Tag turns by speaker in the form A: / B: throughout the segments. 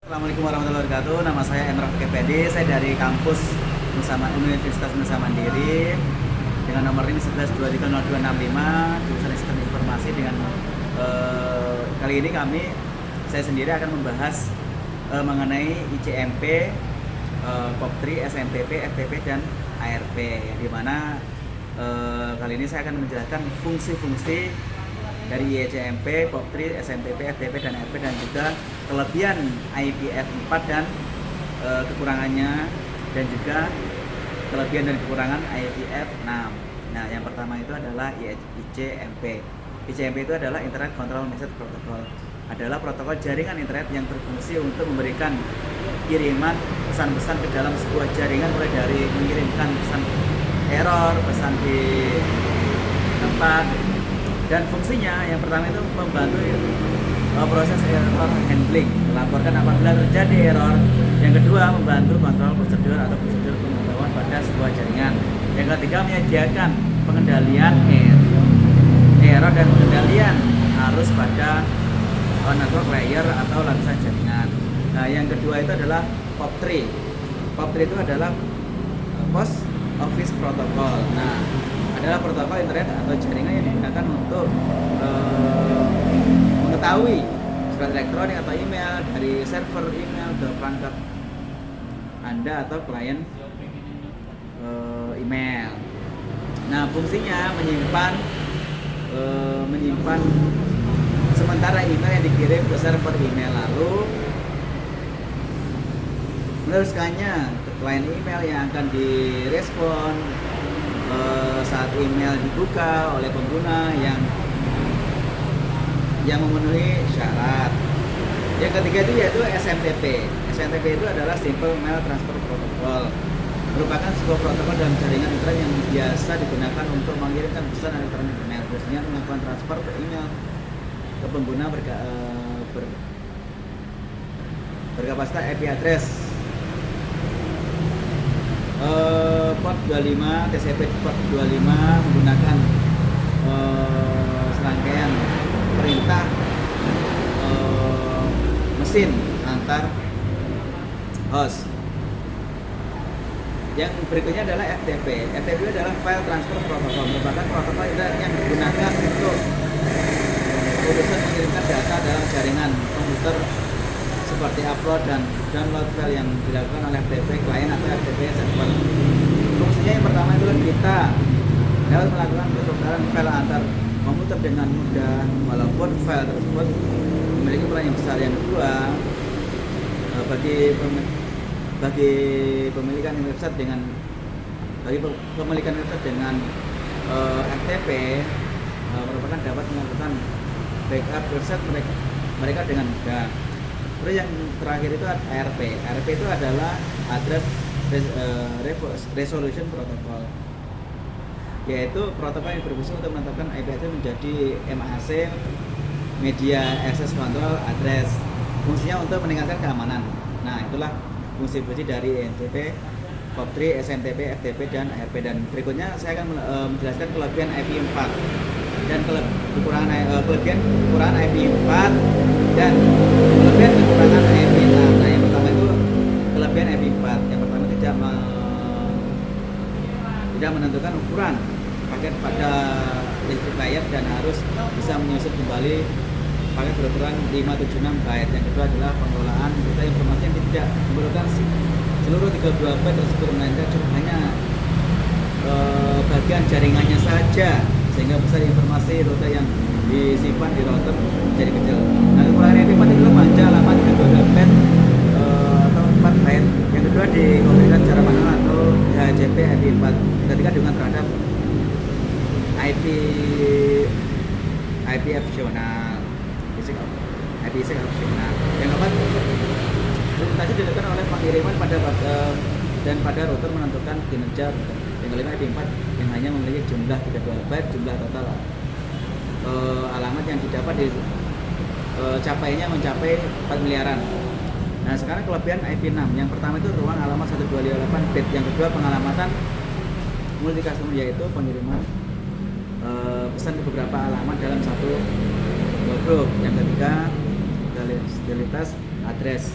A: Assalamualaikum warahmatullahi wabarakatuh. Nama saya Emraf Kepedi. Saya dari kampus Universitas Nusa Mandiri dengan nomor ini 11230265 jurusan Sistem Informasi. Dengan kali ini saya sendiri akan membahas mengenai ICMP, POP3, SNMP, FTP dan ARP. Di mana kali ini saya akan menjelaskan fungsi-fungsi dari ICMP, POP3, SNMP, FTP dan ARP, dan juga kelebihan IPF 4 dan kekurangannya, dan juga kelebihan dan kekurangan IPF 6. Nah, yang pertama itu adalah ICMP. ICMP itu adalah Internet Control Message Protocol. Adalah protokol jaringan internet yang berfungsi untuk memberikan kiriman pesan-pesan ke dalam sebuah jaringan, mulai dari mengirimkan pesan error, pesan di tempat. Dan fungsinya yang pertama itu membantu proses error handling, melaporkan apabila terjadi error. Yang kedua, membantu kontrol prosedur atau prosedur pemantauan pada sebuah jaringan. Yang ketiga, menyediakan pengendalian error dan pengendalian arus pada network layer atau lapisan jaringan. Nah, yang kedua itu adalah POP3. POP3 itu adalah Post Office Protocol. Nah, adalah protokol internet atau jaringan yang digunakan untuk mengetahui surat elektronik atau email dari server email ke perangkat Anda atau klien email. Nah, fungsinya menyimpan sementara email yang dikirim ke server email, lalu meneruskannya ke klien email yang akan direspon saat email dibuka oleh pengguna yang memenuhi syarat. Yang ketiga itu yaitu SMTP. SMTP itu adalah Simple Mail Transfer Protocol, merupakan sebuah protokol dalam jaringan internet yang biasa digunakan untuk mengirimkan pesan elektronik email, khususnya melakukan transfer ke email ke pengguna berkapasitas IP address port 25, TCP port 25 menggunakan serangkaian perintah mesin antar host. Yang berikutnya adalah FTP. FTP adalah File Transfer Protocol, merupakan protokol yang digunakan untuk urusan mengirimkan data dalam jaringan komputer seperti upload dan download file yang dilakukan oleh FTP klien atau FTP server. Fungsinya yang pertama adalah kita dapat melakukan pertukaran file antar komputer dengan mudah, walaupun file tersebut memiliki peran yang besar. Yang kedua, bagi pemilikan website dengan FTP merupakan dapat melakukan backup website mereka dengan mudah. Terus yang terakhir itu ARP. ARP itu adalah Address Resolution Protocol, yaitu protokol yang berfungsi untuk menetapkan IP address menjadi MAC, Media Access Control Address. Fungsinya untuk meningkatkan keamanan. Nah, itulah fungsi-fungsi dari ICMP, POP3, SNMP, FTP dan ARP. Dan berikutnya saya akan menjelaskan kelebihan IP4 dan kekurangan IP4 dan kelebihan kekurangan IP6. Nah, yang pertama itu kelebihan IP4. Yang pertama tidak menentukan ukuran paket pada listrik layar dan harus bisa menyusun kembali paket berukuran 576 byte. Yang kedua adalah pengelolaan data informasi yang tidak memerlukan seluruh 32 byte tersebut, melainkan cuma hanya bagian jaringannya saja, sehingga besar informasi rute yang disimpan di router jadi kecil. Nah, kekurangan IP4 adalah panjang alamat 32 byte atau 4 byte. Yang kedua, dikonfigurasi secara manual atau DHCP IP4 ketika dengan terhadap IP opsional, IPsec opsional. Yang keempat, implementasi dilakukan oleh pengiriman pada router menentukan kinerja. Yang kelima, IP4 yang hanya memiliki jumlah 32 byte, jumlah total alamat yang didapat capainya mencapai 4 miliaran. Nah, sekarang kelebihan IP6. Yang pertama itu ruang alamat 1258 bit. Yang kedua, pengalamatan multi customer, yaitu pengiriman pesan ke beberapa alamat dalam satu grup. Yang ketiga, stabilitas address.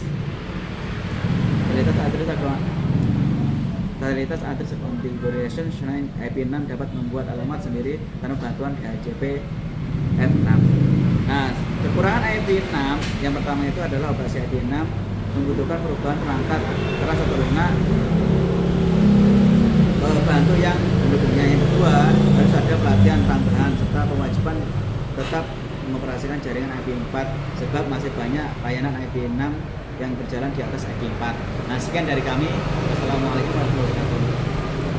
A: Fasilitas address configuration selain IP6 dapat membuat alamat sendiri tanpa bantuan DHCP F6. Nah, kekurangan IP6 yang pertama itu adalah operasi IP6 membutuhkan perubahan perangkat karena sebelumnya bantu yang mendukungnya. Yang kedua, harus ada pelatihan tambahan serta kewajiban tetap mengoperasikan jaringan IP4 sebab masih banyak layanan IP6 yang berjalan di atas IP4. Nah, sekian dari kami. Wassalamualaikum warahmatullahi wabarakatuh.